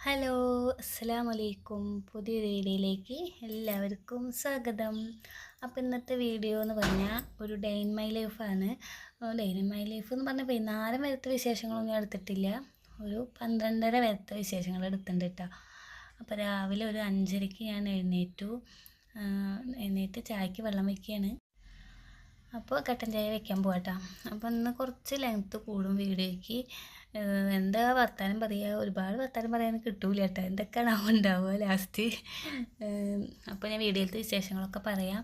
Hello, അസ്സലാമലൈക്കും. പുതിയൊരു വീഡിയോയിലേക്ക് എല്ലാവർക്കും സ്വാഗതം. അപ്പോൾ ഇന്നത്തെ വീഡിയോ എന്ന് പറഞ്ഞാൽ ഒരു ഡേ ഇൻ മൈ ലൈഫാണ്. ഡേ ഇൻ മൈ ലൈഫ് എന്ന് പറഞ്ഞാൽ വൈകുന്നേരം വരത്തെ വിശേഷങ്ങളൊന്നും ഞാൻ എടുത്തിട്ടില്ല. ഒരു 12:30 വരത്തെ വിശേഷങ്ങൾ എടുത്തിട്ടുണ്ട് കേട്ടോ. അപ്പോൾ രാവിലെ ഒരു 5:30 ഞാൻ എഴുന്നേറ്റ് ചായക്ക് വെള്ളം വയ്ക്കുകയാണ്. അപ്പോൾ കട്ടൻ ചായ വെക്കാൻ പോകട്ടോ. അപ്പോൾ ഇന്ന് കുറച്ച് ലെങ്ത്ത് കൂടും വീഡിയോയ്ക്ക്. എന്താ വർത്താനം പറയുക, ഒരുപാട് വർത്താനം പറയാൻ കിട്ടൂല കേട്ടോ. എന്തൊക്കെയാണ് ഉണ്ടാവുക ലാസ്റ്റ്. അപ്പോൾ ഞാൻ വീഡിയോയിലത്തെ വിശേഷങ്ങളൊക്കെ പറയാം.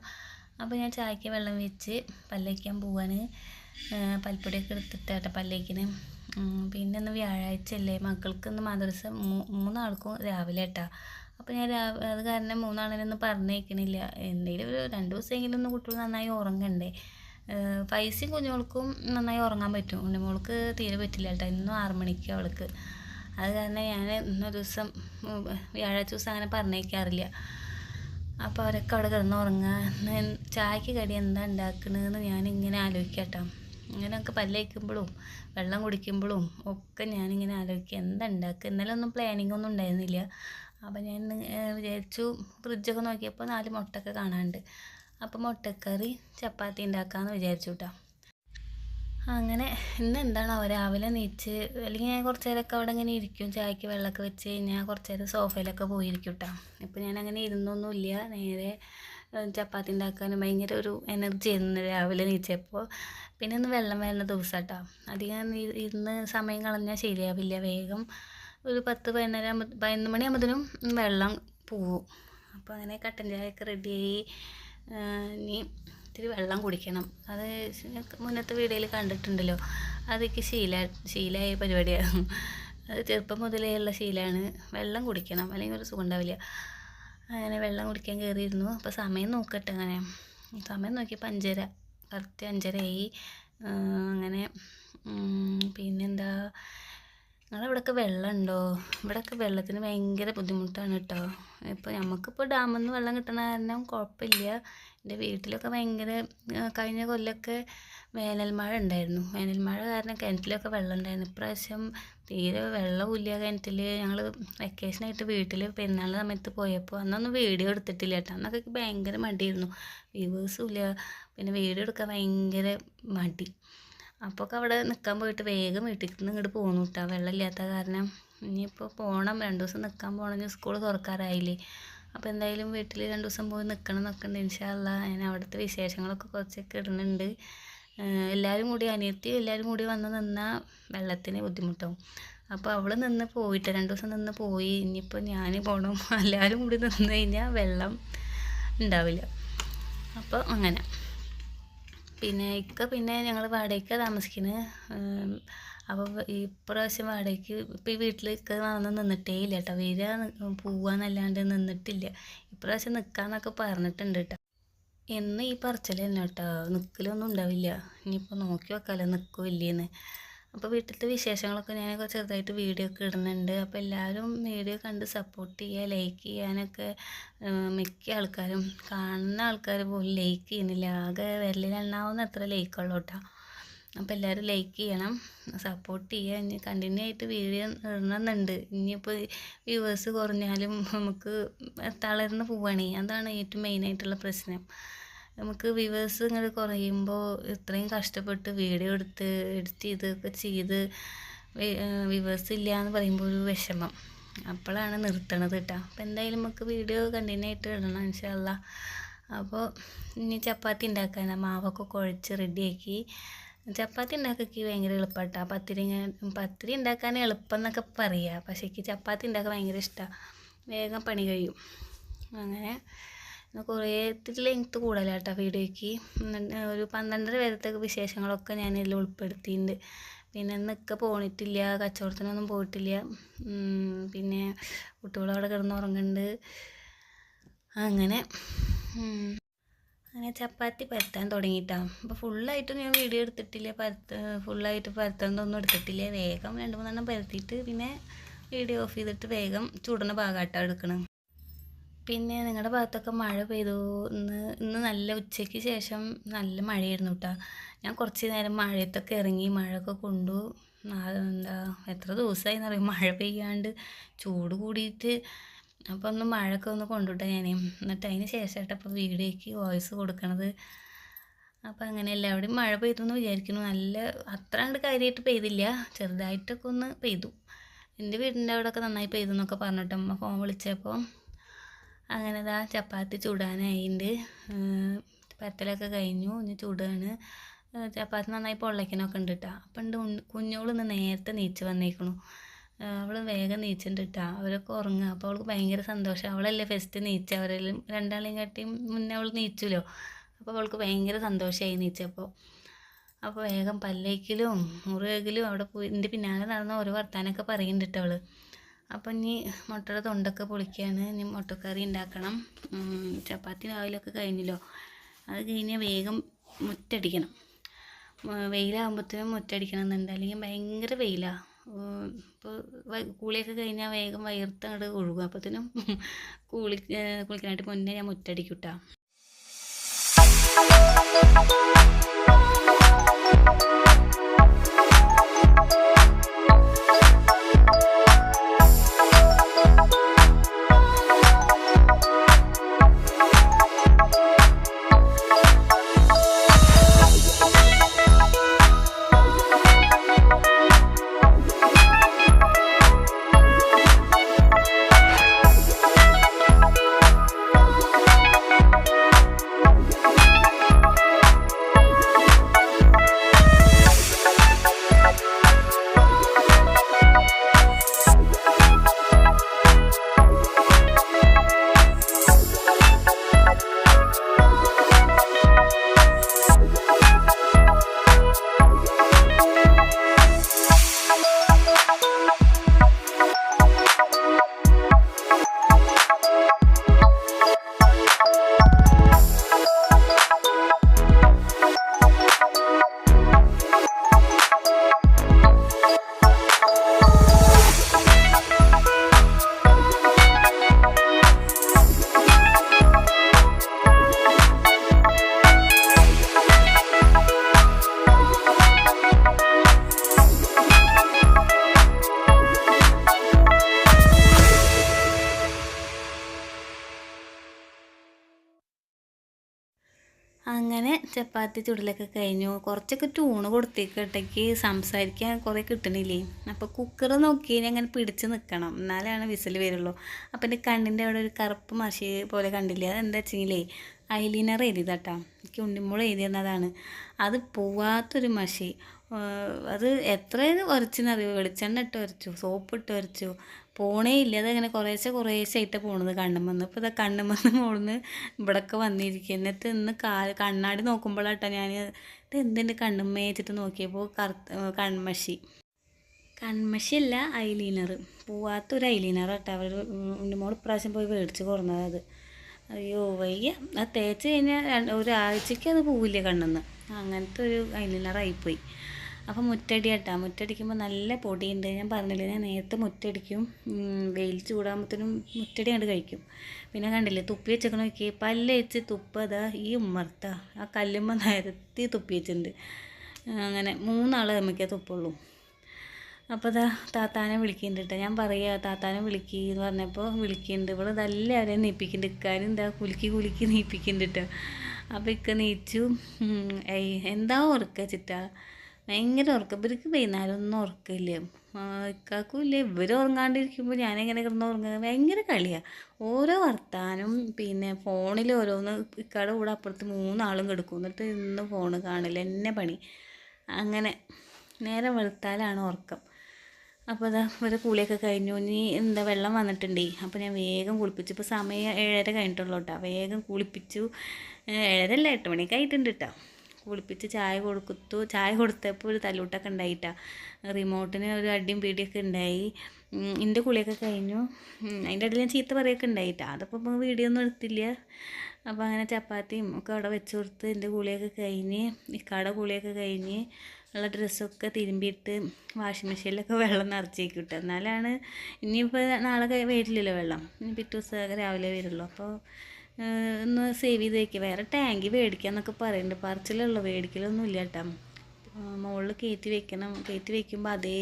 അപ്പോൾ ഞാൻ ചായക്ക് വെള്ളം വെച്ച് പല്ലേക്കാൻ പോവാണ്. പൽപ്പൊടിയൊക്കെ എടുത്തിട്ട് കേട്ടോ പല്ലേക്കിന്. പിന്നെ ഇന്ന് വ്യാഴാഴ്ച അല്ലേ, മക്കൾക്ക് ഇന്ന് മദ്രസ മൂന്നാൾക്കും രാവിലെ കേട്ടോ. അപ്പോൾ ഞാൻ അത് കാരണം മൂന്നാളിനൊന്നും പറഞ്ഞേക്കണില്ല. എന്തെങ്കിലും ഒരു 2 ദിവസമെങ്കിലും ഒന്ന് കുട്ടികൾ നന്നായി ഉറങ്ങണ്ടേ. പൈസയും കുഞ്ഞുങ്ങൾക്കും നന്നായി ഉറങ്ങാൻ പറ്റും. ഉണ്ണിമോൾക്ക് തീരെ പറ്റില്ല കേട്ടോ. ഇന്നും 6 മണിക്ക് അവൾക്ക്. അത് കാരണം ഞാൻ ഇന്നൊരു ദിവസം വ്യാഴാഴ്ച ദിവസം അങ്ങനെ പറഞ്ഞേക്കാറില്ല. അപ്പോൾ അവരൊക്കെ അവിടെ കിടന്ന് ഉറങ്ങുക. ചായക്ക് കടി എന്താ ഉണ്ടാക്കണമെന്ന് ഞാനിങ്ങനെ ആലോചിക്കാം കേട്ടോ. ഇങ്ങനെയൊക്കെ പല്ലേക്കുമ്പോഴും വെള്ളം കുടിക്കുമ്പോഴും ഒക്കെ ഞാനിങ്ങനെ ആലോചിക്കുക എന്താ ഉണ്ടാക്കുക. ഇന്നലെ ഒന്നും പ്ലാനിങ് ഒന്നും ഉണ്ടായിരുന്നില്ല. അപ്പോൾ ഞാൻ വിചാരിച്ചു, ഫ്രിഡ്ജൊക്കെ നോക്കിയപ്പോൾ 4 മുട്ടയൊക്കെ കാണാനുണ്ട്. അപ്പോൾ മുട്ടക്കറി ചപ്പാത്തി ഉണ്ടാക്കാമെന്ന് വിചാരിച്ചു കേട്ടോ. അങ്ങനെ ഇന്ന് എന്താണോ രാവിലെ നീച്ച്, അല്ലെങ്കിൽ ഞാൻ കുറച്ച് നേരമൊക്കെ അവിടെ ഇങ്ങനെ ഇരിക്കും. ചായക്ക് വെള്ളമൊക്കെ വെച്ച് കഴിഞ്ഞാൽ കുറച്ച് നേരം സോഫയിലൊക്കെ പോയിരിക്കും കേട്ടോ. ഇപ്പോൾ ഞാൻ അങ്ങനെ ഇരുന്നൊന്നുമില്ല. നേരെ ചപ്പാത്തി ഉണ്ടാക്കാനും ഭയങ്കര ഒരു എനർജി ആയിരുന്നു രാവിലെ നീച്ചപ്പോൾ. പിന്നെ ഇന്ന് വെള്ളം വരുന്ന ദിവസം കേട്ടോ. അധികം ഇരുന്ന് സമയം കളഞ്ഞാൽ ശരിയാവില്ല. വേഗം ഒരു 10-11 മണിയാകുമ്പോഴത്തേനും വെള്ളം പോവും. അപ്പോൾ അങ്ങനെ കട്ടൻ ചായയൊക്കെ റെഡിയായി. ഇനി ഇത്തിരി വെള്ളം കുടിക്കണം. അത് മുന്നത്തെ വീഡിയോയിൽ കണ്ടിട്ടുണ്ടല്ലോ. അതൊക്കെ ശീലമായ പരിപാടിയാണ്. അത് ചെറുപ്പം മുതലേ ഉള്ള ശീലമാണ്. വെള്ളം കുടിക്കണം, അല്ലെങ്കിൽ ഒരു സുഖം ഉണ്ടാവില്ല. അങ്ങനെ വെള്ളം കുടിക്കാൻ കയറിയിരുന്നു. അപ്പോൾ സമയം നോക്കട്ടെ. അങ്ങനെ സമയം നോക്കിയപ്പോൾ 5:30, കറക്റ്റ് 5:30 അങ്ങനെ പിന്നെന്താ, നിങ്ങളിവിടെയൊക്കെ വെള്ളമുണ്ടോ? ഇവിടെയൊക്കെ വെള്ളത്തിന് ഭയങ്കര ബുദ്ധിമുട്ടാണ് കേട്ടോ. ഇപ്പോൾ നമുക്കിപ്പോൾ ഡാമിൽ നിന്ന് വെള്ളം കിട്ടുന്ന കാരണം കുഴപ്പമില്ല. എൻ്റെ വീട്ടിലൊക്കെ ഭയങ്കര കഴിഞ്ഞ കൊല്ലമൊക്കെ വേനൽ മഴ ഉണ്ടായിരുന്നു. വേനൽ മഴ കാരണം കിണറ്റിലൊക്കെ വെള്ളം ഉണ്ടായിരുന്നു. ഇപ്രാവശ്യം തീരെ വെള്ളമില്ല കിണറ്റിൽ. ഞങ്ങൾ വെക്കേഷനായിട്ട് വീട്ടിൽ പെരുന്നാളിൻ്റെ സമയത്ത് പോയപ്പോൾ അന്നൊന്നും വീഡിയോ എടുത്തിട്ടില്ല കേട്ടോ. അന്നൊക്കെ ഭയങ്കര മടിയായിരുന്നു. വ്യൂവേഴ്സും ഇല്ല, പിന്നെ വീഡിയോ എടുക്കാൻ ഭയങ്കര മടി. അപ്പോൾ ഒക്കെ അവിടെ നിൽക്കാൻ പോയിട്ട് വേഗം വീട്ടിൽ നിന്ന് ഇങ്ങോട്ട് പോന്നു കേട്ടോ, വെള്ളമില്ലാത്ത കാരണം. ഇനിയിപ്പോൾ പോകണം, 2 ദിവസം നിൽക്കാൻ പോകണം. സ്കൂൾ തുറക്കാറായില്ലേ. അപ്പോൾ എന്തായാലും വീട്ടിൽ 2 ദിവസം പോയി നിൽക്കണം എന്നൊക്കെ ഉണ്ട്. ഇൻഷാ അള്ളാ ഞാൻ അവിടുത്തെ വിശേഷങ്ങളൊക്കെ കുറച്ചൊക്കെ ഇടുന്നുണ്ട്. എല്ലാവരും കൂടി, അനിയത്തി എല്ലാവരും കൂടി വന്ന് നിന്നാൽ വെള്ളത്തിന് ബുദ്ധിമുട്ടാവും. അപ്പോൾ അവൾ നിന്ന് പോയിട്ട് 2 ദിവസം നിന്ന് പോയി. ഇനിയിപ്പോൾ ഞാൻ പോകണം. എല്ലാവരും കൂടി നിന്ന് കഴിഞ്ഞാൽ വെള്ളം ഉണ്ടാവില്ല. അപ്പോൾ അങ്ങനെ പിന്നെ ഞങ്ങൾ വാടകയ്ക്ക് താമസിക്കുന്നത്. അപ്പോൾ ഇപ്രാവശ്യം വാടകയ്ക്ക് ഇപ്പോൾ ഈ വീട്ടിലേക്ക് വന്ന് നിന്നിട്ടേ ഇല്ല കേട്ടോ. പോവാന്നല്ലാണ്ട് നിന്നിട്ടില്ല. ഇപ്രാവശ്യം നിൽക്കാമെന്നൊക്കെ പറഞ്ഞിട്ടുണ്ട് കേട്ടോ. എന്ന് ഈ പറച്ചിൽ തന്നെ കേട്ടോ, നിൽക്കലൊന്നും ഉണ്ടാവില്ല. ഇനിയിപ്പോൾ നോക്കി വെക്കാമല്ലോ നിൽക്കുമോ ഇല്ലേന്ന്. അപ്പോൾ വീട്ടിലത്തെ വിശേഷങ്ങളൊക്കെ ഞാനൊക്കെ ചെറുതായിട്ട് വീഡിയോ ഒക്കെ ഇടുന്നുണ്ട്. അപ്പോൾ എല്ലാവരും വീഡിയോ കണ്ട് സപ്പോർട്ട് ചെയ്യുക, ലൈക്ക് ചെയ്യാനൊക്കെ. മിക്ക ആൾക്കാരും, കാണുന്ന ആൾക്കാർ പോലും ലൈക്ക് ചെയ്യുന്നില്ല. ആകെ വിരലിലെണ്ണാവുന്ന അത്ര ലൈക്കുള്ളൂ കേട്ടോ. അപ്പോൾ എല്ലാവരും ലൈക്ക് ചെയ്യണം, സപ്പോർട്ട് ചെയ്യുക. ഇനി കണ്ടിന്യൂ ആയിട്ട് വീഡിയോ ഇടണമെന്നുണ്ട്. ഇനിയിപ്പോൾ വ്യൂവേഴ്സ് കുറഞ്ഞാലും നമുക്ക് തളർന്ന് പോവുകയാണ്. അതാണ് ഏറ്റവും മെയിനായിട്ടുള്ള പ്രശ്നം. നമുക്ക് വ്യൂവേഴ്സ് ഇങ്ങനെ കുറയുമ്പോൾ ഇത്രയും കഷ്ടപ്പെട്ട് വീഡിയോ എടുത്ത് എഡിറ്റ് ചെയ്തൊക്കെ ചെയ്ത് വ്യൂവേഴ്സ് ഇല്ല എന്ന് പറയുമ്പോൾ ഒരു വിഷമം. അപ്പോഴാണ് നിർത്തണത് കേട്ടോ. അപ്പോൾ എന്തായാലും നമുക്ക് വീഡിയോ കണ്ടിന്യൂ ആയിട്ട് ഇടണം ഇൻഷാ അള്ളാ. അപ്പോൾ ഇനി ചപ്പാത്തി ഉണ്ടാക്കാനാണ്. മാവൊക്കെ കുഴച്ച് റെഡിയാക്കി. ചപ്പാത്തി ഉണ്ടാക്കി ഭയങ്കര എളുപ്പമാട്ടോ. പത്തിരി ഉണ്ടാക്കാൻ എളുപ്പം എന്നൊക്കെ പറയുക, പക്ഷേ എനിക്ക് ചപ്പാത്തി ഉണ്ടാക്കാൻ ഭയങ്കര ഇഷ്ടമാണ്. വേഗം പണി കഴിയും. അങ്ങനെ കുറേ ഇത്തിരി ലെങ്ത്ത് കൂടുതലാണ് കേട്ടോ വീഡിയോയ്ക്ക്. ഒരു 12:30 വരത്തെ വിശേഷങ്ങളൊക്കെ ഞാൻ ഇതിൽ ഉൾപ്പെടുത്തിയിട്ടുണ്ട്. പിന്നെ ഇന്നൊക്കെ പോണിട്ടില്ല, കച്ചവടത്തിനൊന്നും പോയിട്ടില്ല. പിന്നെ കുട്ടികളവിടെ കിടന്നുറങ്ങുന്നുണ്ട്. അങ്ങനെ ചപ്പാത്തി പരത്താൻ തുടങ്ങിയിട്ടാണ്. അപ്പോൾ ഫുള്ളായിട്ടും ഞാൻ വീഡിയോ എടുത്തിട്ടില്ല. ഫുള്ളായിട്ട് പരത്തേണ്ടൊന്നും എടുത്തിട്ടില്ല. വേഗം 2-3 പരത്തിയിട്ട് പിന്നെ വീഡിയോ ഓഫ് ചെയ്തിട്ട് വേഗം ചൂടുന്ന ഭാഗമായിട്ടാണ് എടുക്കണം. പിന്നെ നിങ്ങളുടെ ഭാഗത്തൊക്കെ മഴ പെയ്തു? ഇന്ന് നല്ല ഉച്ചയ്ക്ക് ശേഷം നല്ല മഴയായിരുന്നു കേട്ടോ. ഞാൻ കുറച്ച് നേരം മഴയത്തൊക്കെ ഇറങ്ങി, മഴയൊക്കെ കൊണ്ടു. എന്താ എത്ര ദിവസമായി എന്നറിയും മഴ പെയ്യാണ്ട് ചൂട് കൂടിയിട്ട്. അപ്പോൾ ഒന്ന് മഴയൊക്കെ ഒന്ന് കൊണ്ടുവിട്ടാൽ ഞാൻ, എന്നിട്ട് അതിന് ശേഷമായിട്ട് അപ്പോൾ വീഡിയോയ്ക്ക് വോയിസ് കൊടുക്കണത്. അപ്പോൾ അങ്ങനെ എല്ലാവിടെയും മഴ പെയ്തു എന്ന് വിചാരിക്കുന്നു. നല്ല അത്ര കണ്ട് കാര്യമായിട്ട് പെയ്തില്ല, ചെറുതായിട്ടൊക്കെ ഒന്ന് പെയ്തു. എൻ്റെ വീടിൻ്റെ അവിടെയൊക്കെ നന്നായി പെയ്തു എന്നൊക്കെ പറഞ്ഞിട്ട് അമ്മ ഫോൺ വിളിച്ചപ്പോൾ. അങ്ങനെ ഇതാ ചപ്പാത്തി ചൂടാനായിട്ടുണ്ട്. പത്തലൊക്കെ കഴിഞ്ഞു, ഇനി ചൂടാണ്. ചപ്പാത്തി നന്നായി പൊള്ളയ്ക്കനൊക്കെ ഉണ്ട് കേട്ടോ. അപ്പം ഉണ്ട് കുഞ്ഞോളൊന്ന് നേരത്തെ നീച്ച് വന്നേക്കണു. അവൾ വേഗം നീച്ചിട്ടുണ്ട് കേട്ടോ. അവരൊക്കെ ഉറങ്ങുക. അപ്പോൾ അവൾക്ക് ഭയങ്കര സന്തോഷം. അവളല്ലേ ഫസ്റ്റ് നീച്ച, അവരെല്ലാം രണ്ടാളെയും കാട്ടിയും മുന്നേ അവൾ നീച്ചല്ലോ. അപ്പോൾ അവൾക്ക് ഭയങ്കര സന്തോഷമായി നീച്ചപ്പോൾ. അപ്പോൾ വേഗം പല്ലേക്കലും മുറിവേക്കലും അവിടെ പോയി എൻ്റെ പിന്നാലെ നടന്ന ഓരോ വർത്താനൊക്കെ പറയുന്നുണ്ട് കേട്ടോ അവൾ. അപ്പം ഇനി മുട്ടയുടെ തൊണ്ടൊക്കെ പൊളിക്കുകയാണ്. ഇനി മുട്ടക്കറി ഉണ്ടാക്കണം. ചപ്പാത്തി രാവിലെയൊക്കെ കഴിഞ്ഞല്ലോ. അത് കഴിഞ്ഞാൽ വേഗം മുറ്റടിക്കണം. വെയിലാകുമ്പോഴത്തേനും മുറ്റടിക്കണം എന്നുണ്ട്, അല്ലെങ്കിൽ ഭയങ്കര വെയിലാണ്. ഇപ്പോൾ കുളിയൊക്കെ കഴിഞ്ഞാൽ വേഗം വയർത്ത് അങ്ങോട്ട് ഒഴുകും. അപ്പോഴത്തേനും കുളിക്കാനായിട്ട് മുന്നേ ഞാൻ മുറ്റടിക്കും കേട്ടോ. അങ്ങനെ ചപ്പാത്തി ചുടലൊക്കെ കഴിഞ്ഞു. കുറച്ചൊക്കെ ട്യൂണ് കൊടുത്തേക്കട്ടേക്ക് സംസാരിക്കാൻ കുറേ കിട്ടണില്ലേ. അപ്പോൾ കുക്കർ നോക്കി അങ്ങനെ പിടിച്ച് നിൽക്കണം, എന്നാലാണ് വിസിൽ വരുള്ളൂ. അപ്പോൾ എൻ്റെ കണ്ണിൻ്റെ അവിടെ ഒരു കറുപ്പ് മഷി പോലെ കണ്ടില്ലേ, അതെന്താ വെച്ചെങ്കിലേ ഐലൈനർ എഴുതിയതാട്ടാ. എനിക്ക് ഉണ്ണിമോൾ എഴുതിയെന്നതാണ്. അത് പോവാത്തൊരു മഷി. അത് എത്ര ഉരച്ചെന്നറിയോ, വെളിച്ചെണ്ണ ഇട്ട് ഉരച്ചു, സോപ്പ് ഇട്ട് ഉരച്ചു, പോണേ ഇല്ല. അതങ്ങനെ കുറേശ്ശായിട്ട് പോണത് കണ്ണുമെന്ന്. ഇപ്പോൾ ഇതാ കണ്ണുമെന്ന് പോണെന്ന് ഇവിടെയൊക്കെ വന്നിരിക്കുക. എന്നിട്ട് ഇന്ന് കണ്ണാടി നോക്കുമ്പോഴാട്ടോ ഞാൻ ഇത് എന്തിൻ്റെ കണ്ണുമ്മേ വെച്ചിട്ട് നോക്കിയപ്പോൾ കൺമഷിയല്ല, ഐലൈനർ. പോവാത്തൊരു ഐലൈനർ കേട്ടോ. അവർ ഉണ്ണിമോൾ ഇപ്രാവശ്യം പോയി മേടിച്ച് കൊടുന്നത് അത്. അയ്യോ വയ്യ, അത് തേച്ച് കഴിഞ്ഞാൽ ഒരാഴ്ചയ്ക്ക് അത് പോവില്ല കണ്ണെന്ന്. അങ്ങനത്തെ ഒരു ഐലൈനറായിപ്പോയി. അപ്പം മുറ്റടി കേട്ടോ. മുറ്റടിക്കുമ്പോൾ നല്ല പൊടിയുണ്ട്. ഞാൻ പറഞ്ഞില്ലേ, ഞാൻ നേരത്തെ മുറ്റടിക്കും. വെയിൽ ചൂടാകുമ്പോഴത്തേനും മുറ്റടി കണ്ട് കഴിക്കും. പിന്നെ കണ്ടില്ലേ തുപ്പി വെച്ചേക്കണ നോക്കി, പല്ല് വെച്ച് തുപ്പ് അതാ ഈ ഉമ്മർത്ത ആ കല്ലുമ്പോൾ നിരത്തി തുപ്പി വെച്ചിട്ടുണ്ട്. അങ്ങനെ 3 ആൾ നമുക്കേ തുപ്പുള്ളൂ. അപ്പോൾ ഇതാ താത്താനെ വിളിക്കുന്നുണ്ട് കേട്ടോ. ഞാൻ പറയുക താത്താനെ വിളിക്കുക പറഞ്ഞപ്പോൾ വിളിക്കുന്നുണ്ട്. ഇവിടെ ഇതെല്ലാവരെയും നീപ്പിക്കുന്നുണ്ട്. ഇക്കാരും എന്താ കുലുക്കി നീപ്പിക്കുന്നുണ്ട് കേട്ടോ. അപ്പോൾ ഇക്ക നീച്ചു. എന്താ ഉറക്ക ചിട്ടാ, ഭയങ്കര ഉറക്കം. ഇവർക്ക് വൈകുന്നേരമൊന്നും ഉറക്കമില്ല, ഇക്കാക്കും ഇല്ല. ഇവർ ഉറങ്ങാണ്ടിരിക്കുമ്പോൾ ഞാനെങ്ങനെ കിടന്ന് ഉറങ്ങുക. ഭയങ്കര കളിയാണ്, ഓരോ വർത്താനം. പിന്നെ ഫോണിൽ ഓരോന്ന്. ഇക്കാടെ കൂടെ അപ്പുറത്ത് 3 ആളും കിടക്കും. എന്നിട്ട് ഇന്ന് ഫോണ് കാണില്ല, എന്നെ പണി. അങ്ങനെ നേരം വെളുത്താലാണ് ഉറക്കം. അപ്പോൾ അതാ ഒരു കുളിയൊക്കെ കഴിഞ്ഞു. ഇനി എന്താ വെള്ളം വന്നിട്ടുണ്ടേ. അപ്പോൾ ഞാൻ വേഗം കുളിപ്പിച്ചു. ഇപ്പോൾ സമയം 7:30 കഴിഞ്ഞിട്ടുള്ളൂ കേട്ടോ. വേഗം കുളിപ്പിച്ചു. 7:30 8 മണിയൊക്കെ ആയിട്ടുണ്ട് കേട്ടോ. കുളിപ്പിച്ച് ചായ കൊടുത്തപ്പോൾ ഒരു തല്ലൂട്ടൊക്കെ ഉണ്ടായിട്ടാ. റിമോട്ടിന് ഒരു അടിയും പീടിയൊക്കെ ഉണ്ടായി. എൻ്റെ കുളിയൊക്കെ കഴിഞ്ഞു. അതിൻ്റെ ഇടയിൽ ഞാൻ ചീത്ത പറയൊക്കെ ഉണ്ടായിട്ടാ. അതപ്പോൾ വീഡിയോ ഒന്നും എടുത്തില്ല. അപ്പോൾ അങ്ങനെ ചപ്പാത്തിയും ഒക്കെ അവിടെ വെച്ച് കൊടുത്ത് എൻ്റെ കുളിയൊക്കെ കഴിഞ്ഞ്, ഇക്കാടെ കുളിയൊക്കെ കഴിഞ്ഞ് ഉള്ള ഡ്രസ്സൊക്കെ തിരുമ്പിയിട്ട് വാഷിംഗ് മെഷീനിലൊക്കെ വെള്ളം നിറച്ചേക്കും കിട്ടുക. എന്നാലാണ് ഇനിയിപ്പോൾ നാളെ വരില്ലല്ലോ വെള്ളം, ഇനി പിറ്റേ ദിവസം രാവിലെ വരുള്ളൂ. അപ്പോൾ ഒന്ന് സേവ് ചെയ്ത് വയ്ക്കുക. വേറെ ടാങ്കി മേടിക്കാമെന്നൊക്കെ പറയുന്നുണ്ട്. പറച്ചിലുള്ളൂ, മേടിക്കലൊന്നും ഇല്ല കേട്ടോ. മുകളിൽ കയറ്റി വെക്കണം. കയറ്റി വെക്കുമ്പോൾ അതേ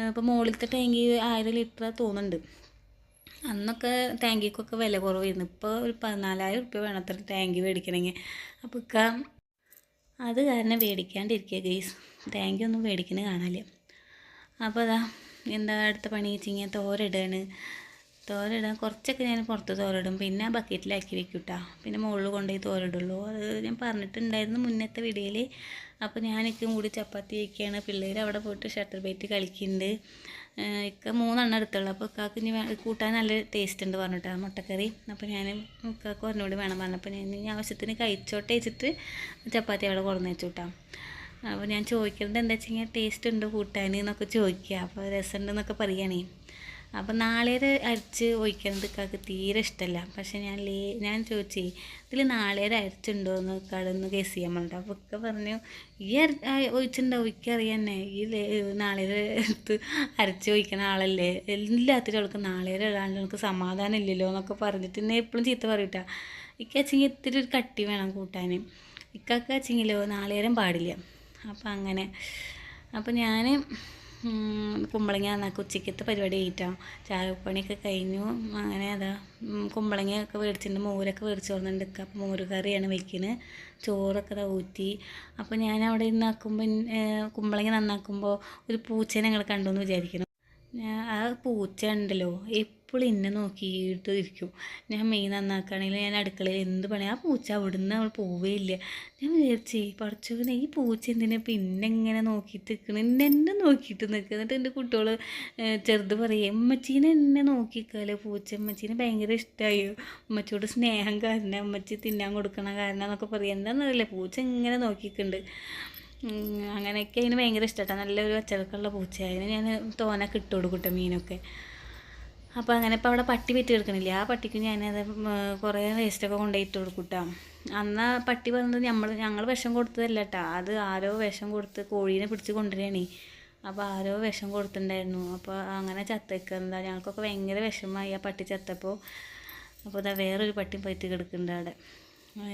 ഇപ്പോൾ മുകളിലത്തെ ടാങ്കി 1000 ലിറ്റർ തോന്നുന്നുണ്ട്. അന്നൊക്കെ ടാങ്കിക്കൊക്കെ വില കുറവായിരുന്നു. ഇപ്പോൾ ഒരു 14,000 റുപ്യ വേണം അത്ര ടാങ്കി മേടിക്കണമെങ്കിൽ. അപ്പോൾ അത് കാരണം മേടിക്കാണ്ടിരിക്കുക ഗൈസ്. ടാങ്കി ഒന്നും മേടിക്കുന്നത് കാണാനില്ല. അപ്പോൾ അതാ എന്താ അടുത്ത പണി വെച്ചിങ്ങനെ തോരയിടുകയാണ്. തോരയിടാൻ കുറച്ചൊക്കെ ഞാൻ പുറത്ത് തോരയിടും, പിന്നെ ബക്കറ്റിലാക്കി വെക്കും കേട്ടോ. പിന്നെ മുകളിൽ കൊണ്ടുപോയി തോരയിടുള്ളൂ. അത് ഞാൻ പറഞ്ഞിട്ടുണ്ടായിരുന്നു മുന്നത്തെ വീഡിയോയിൽ. അപ്പോൾ ഞാനൊക്കെ കൂടി ചപ്പാത്തി വയ്ക്കുകയാണ്. പിള്ളേർ അവിടെ പോയിട്ട് ഷട്ടർ ബൈറ്റ് കളിക്കുന്നുണ്ട്. ഇക്ക 3 എണ്ണം എടുത്തുള്ളൂ. അപ്പോൾ ഇക്കാക്ക് ഇനി കൂട്ടാൻ നല്ല ടേസ്റ്റ് ഉണ്ട് പറഞ്ഞിട്ടാണ് മുട്ടക്കറി. അപ്പോൾ ഞാൻ ഇക്കാക്ക് ഒരെണ്ണൂടി വേണം പറഞ്ഞപ്പോൾ ഞാൻ ആവശ്യത്തിന് കഴിച്ചോട്ടെ വെച്ചിട്ട് ചപ്പാത്തി അവിടെ കൊണ്ടുവന്ന് വെച്ചു കേട്ടോ. അപ്പോൾ ഞാൻ ചോദിക്കുന്നത് എന്താ വെച്ച് കഴിഞ്ഞാൽ ടേസ്റ്റ് ഉണ്ടോ കൂട്ടാൻ എന്നൊക്കെ ചോദിക്കുക. അപ്പോൾ രസമുണ്ടെന്നൊക്കെ പറയുകയാണേ. അപ്പോൾ നാളികേരം അരച്ച് ഒഴിക്കുന്നത് ഇക്കാക്ക് തീരെ ഇഷ്ടമല്ല. പക്ഷേ ഞാൻ ചോദിച്ചേ ഇതിൽ നാളികേരം അരച്ചുണ്ടോ എന്ന് കടന്ന് ഗസ് ചെയ്യാൻ പറഞ്ഞിട്ട്. അപ്പോൾ ഇക്ക പറഞ്ഞു ഈ ഒഴിച്ചിട്ടുണ്ടാവും, എനിക്കറിയാം തന്നെ ഈ നാളികേരം എടുത്ത് അരച്ച് ഒഴിക്കണ ആളല്ലേ, എല്ലാത്തിനും അവൾക്ക് നാളികേരം ഇടാണ്ട് നമുക്ക് സമാധാനം ഇല്ലല്ലോ എന്നൊക്കെ പറഞ്ഞിട്ട് എന്നെ എപ്പോഴും ചീത്ത പറയൂട്ടാ. ഇക്കച്ചെങ്കിൽ ഇത്തിരി ഒരു കട്ടി വേണം കൂട്ടാൻ. ഇക്കച്ചെങ്കിലോ നാളികേരം പാടില്ല. അപ്പം അങ്ങനെ അപ്പോൾ ഞാൻ കുമ്പളങ്ങ നന്നാക്കി ഉച്ചയ്ക്കത്തെ പരിപാടി ആയിട്ടാണ്. ചായപ്പണിയൊക്കെ കഴിഞ്ഞു. അങ്ങനെ അതാ കുമ്പളങ്ങയൊക്കെ മേടിച്ചിട്ടുണ്ട്, മോരൊക്കെ മേടിച്ച് വന്നിട്ടുണ്ട്. അപ്പോൾ മോര് കറിയാണ് വയ്ക്കുന്നത്. ചോറൊക്കെ അതാ ഊറ്റി. അപ്പോൾ ഞാൻ അവിടെ നന്നാക്കുമ്പോൾ കുമ്പളങ്ങ നന്നാക്കുമ്പോൾ ഒരു പൂച്ചേനെ ഞങ്ങൾ കണ്ടു എന്ന് വിചാരിക്കണം. ആ പൂച്ച ഉണ്ടല്ലോ എപ്പോഴും എന്നെ നോക്കിയിട്ട് ഇരിക്കും. ഞാൻ മീൻ നന്നാക്കുകയാണെങ്കിൽ ഞാൻ അടുക്കളയിൽ എന്ത് പണി ആ പൂച്ച അവിടുന്ന് അവൾ പോവുകയില്ല. ഞാൻ വിചാരിച്ചേ പഠിച്ചോനെ ഈ പൂച്ച എന്തിനാ പിന്നെ ഇങ്ങനെ നോക്കിയിട്ട് നിൽക്കണം, എന്നെ നോക്കിയിട്ട് നിൽക്കുക. എന്നിട്ട് എൻ്റെ കുട്ടികൾ ചെറുത് പറയും അമ്മച്ചീനെ എന്നെ നോക്കിക്കാലോ പൂച്ച, അമ്മച്ചീനെ ഭയങ്കര ഇഷ്ടമായി, അമ്മച്ചിയോട് സ്നേഹം കാരണം, അമ്മച്ചി തിന്നാൻ കൊടുക്കണ കാരണം എന്നൊക്കെ പറയും. എന്താണെന്നറിയില്ല പൂച്ച ഇങ്ങനെ നോക്കിയിട്ടുണ്ട്. അങ്ങനെയൊക്കെ അതിന് ഭയങ്കര ഇഷ്ടമാണ്. നല്ലൊരു അച്ചടക്കമുള്ള പൂച്ച. അതിന് ഞാൻ തോനൊക്കെ ഇട്ട് കൊടുക്കട്ടെ മീനൊക്കെ. അപ്പോൾ അങ്ങനെ ഇപ്പോൾ അവിടെ പട്ടി പെറ്റി എടുക്കണില്ല. ആ പട്ടിക്ക് ഞാനത് കുറേ വേസ്റ്റൊക്കെ കൊണ്ടുപോയി ഇട്ട് കൊടുക്കൂട്ടാ. അന്ന് ആ പട്ടി പറഞ്ഞത് ഞങ്ങൾ വിഷം കൊടുത്തതല്ല കേട്ടോ, അത് ആരോ വിഷം കൊടുത്ത് കോഴീനെ പിടിച്ച് കൊണ്ടുവരികയാണേ. അപ്പോൾ ആരോ വിഷം കൊടുത്തിട്ടുണ്ടായിരുന്നു. അപ്പോൾ അങ്ങനെ ചത്തേക്കെന്താ ഞങ്ങൾക്കൊക്കെ ഭയങ്കര വിഷമമായി ആ പട്ടി ചത്തപ്പോൾ. അപ്പോൾ ഇതാ വേറൊരു പട്ടി പറ്റി കിടക്കുന്നുണ്ട് അവിടെ.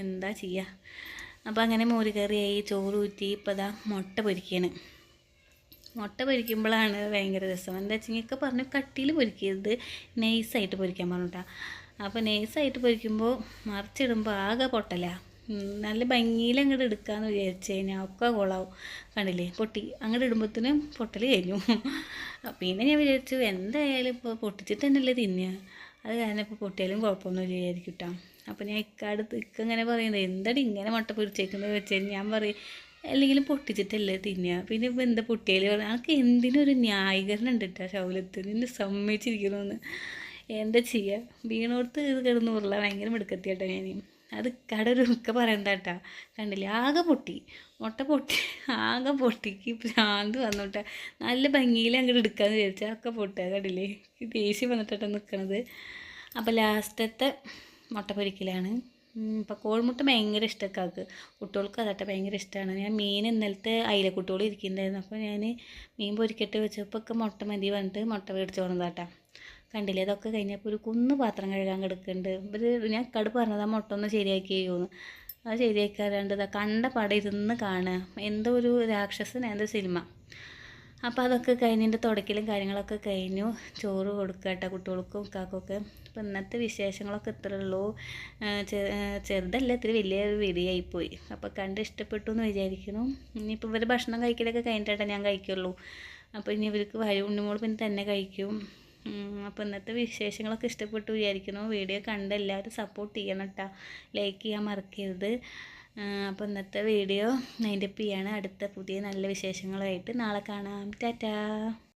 എന്താ ചെയ്യുക. അപ്പോൾ അങ്ങനെ മോര് കറിയായി, ചോറ് ഊറ്റി. ഇപ്പോൾ ഇതാ മുട്ട പൊരിക്കുകയാണ്. മുട്ട പൊരിക്കുമ്പോഴാണ് ഭയങ്കര രസം. എന്താ വെച്ചെങ്കിൽ പറഞ്ഞു കട്ടിയിൽ പൊരിക്കരുത്, നൈസായിട്ട് പൊരിക്കാൻ പറഞ്ഞിട്ടാ. അപ്പോൾ നൈസായിട്ട് പൊരിക്കുമ്പോൾ മറിച്ചിടുമ്പോൾ ആകെ പൊട്ടല. നല്ല ഭംഗിയിൽ അങ്ങോട്ട് എടുക്കാമെന്ന് വിചാരിച്ചു കഴിഞ്ഞാൽ ഒക്കെ കൊള്ളാവും. കണ്ടില്ലേ പൊട്ടി അങ്ങോട്ട് ഇടുമ്പോഴത്തേനും പൊട്ടൽ കഴിഞ്ഞു. പിന്നെ ഞാൻ വിചാരിച്ചു എന്തായാലും ഇപ്പോൾ പൊട്ടിച്ചിട്ട് തന്നെയല്ലേ തിന്നുക, അത് കാരണം ഇപ്പോൾ പൊട്ടിയാലും കുഴപ്പമൊന്നുമില്ല വിചാരിക്കും കേട്ടോ. അപ്പോൾ ഞാൻ ഇങ്ങനെ പറയുന്നത് എന്താടി ഇങ്ങനെ മുട്ട പൊരിച്ചേക്കുന്നത് വെച്ചാൽ ഞാൻ പറയും അല്ലെങ്കിലും പൊട്ടിച്ചിട്ടല്ലേ തിന്നുക, പിന്നെ ഇപ്പോൾ എന്താ പൊട്ടിയാൽ പറഞ്ഞാൽ ആൾക്ക് എന്തിനൊരു ന്യായീകരണം ഉണ്ട് കേട്ടോ. ശൗലത്ത് നിന്നെ സമ്മതിച്ചിരിക്കണമെന്ന്. എന്താ ചെയ്യുക, വീണോടത്ത് ഇത് കിടന്ന് ഉരുള ഭയങ്കര മിടുക്കത്തി കേട്ടോ. ഞാൻ അത് കടൊരു ഒക്കെ പറയണ്ട കേട്ടോ. കണ്ടില്ലേ ആകെ പൊട്ടി മുട്ട പൊട്ടി ആകെ പൊട്ടിക്ക് ഭ്രാന്ത് വന്നോട്ടെ. നല്ല ഭംഗിയിൽ അങ്ങോട്ട് എടുക്കാമെന്ന് വിചാരിച്ചാൽ ഒക്കെ പൊട്ടുക. കണ്ടില്ലേ ദേഷ്യം വന്നിട്ടാണ് നിൽക്കണത്. അപ്പോൾ ലാസ്റ്റത്തെ മുട്ട പൊരിക്കലാണ്. ഇപ്പോൾ കോഴിമുട്ട ഭയങ്കര ഇഷ്ടക്കാക്ക്, കുട്ടികൾക്ക് അതാട്ടെ ഭയങ്കര ഇഷ്ടമാണ്. ഞാൻ മീൻ ഇന്നലത്തെ അയിലക്കുട്ടികൾ ഇരിക്കുന്നുണ്ടായിരുന്നു. അപ്പോൾ ഞാൻ മീൻ പൊരിക്കട്ട് വെച്ചപ്പോൾ ഒക്കെ മുട്ട മതി പറഞ്ഞിട്ട് മുട്ട മേടിച്ച് കൊണ്ടതാട്ടാ. കണ്ടില്ലേ അതൊക്കെ കഴിഞ്ഞപ്പോൾ ഒരു കുന്ന് പാത്രം കഴുകാൻ കിടക്കുന്നുണ്ട്. ഞാൻ കടു പറഞ്ഞത് ആ മുട്ട ഒന്ന് ശരിയാക്കി ചെയ്യുമെന്ന്. അത് ശരിയാക്കാറുണ്ട്. ഇതാ കണ്ട പടം ഇരുന്ന് കാണുക, എന്തോ ഒരു രാക്ഷസൻ ഏതോ സിനിമ. അപ്പോൾ അതൊക്കെ കഴിഞ്ഞതിൻ്റെ തുടക്കലും കാര്യങ്ങളൊക്കെ കഴിഞ്ഞു. ചോറ് കൊടുക്കുക കേട്ടോ കുട്ടികൾക്കും കാക്കൊക്കെ. അപ്പോൾ ഇന്നത്തെ വിശേഷങ്ങളൊക്കെ ഇത്രേ ഉള്ളൂ. ചെറുതല്ല ഇത്തിരി വലിയൊരു വീഡിയോ ആയിപ്പോയി. അപ്പോൾ കണ്ട് ഇഷ്ടപ്പെട്ടു എന്ന് വിചാരിക്കുന്നു. ഇനിയിപ്പോൾ ഇവർ ഭക്ഷണം കഴിക്കലൊക്കെ കഴിഞ്ഞിട്ടാണ് ഞാൻ കഴിക്കുള്ളൂ. അപ്പോൾ ഇനി ഇവർക്ക് ഉണ്ണിമോൾ പിന്നെ തന്നെ കഴിക്കും. അപ്പോൾ ഇന്നത്തെ വിശേഷങ്ങളൊക്കെ ഇഷ്ടപ്പെട്ടു വിചാരിക്കുന്നു. വീഡിയോ കണ്ട് എല്ലാവരും സപ്പോർട്ട് ചെയ്യണം കേട്ടോ, ലൈക്ക് ചെയ്യാൻ മറക്കരുത്. അപ്പോൾ ഇന്നത്തെ വീഡിയോ വൈൻഡപ്പ് ചെയ്യാണ്. അടുത്ത പുതിയ നല്ല വിശേഷങ്ങളുമായിട്ട് നാളെ കാണാം. ടാറ്റാ.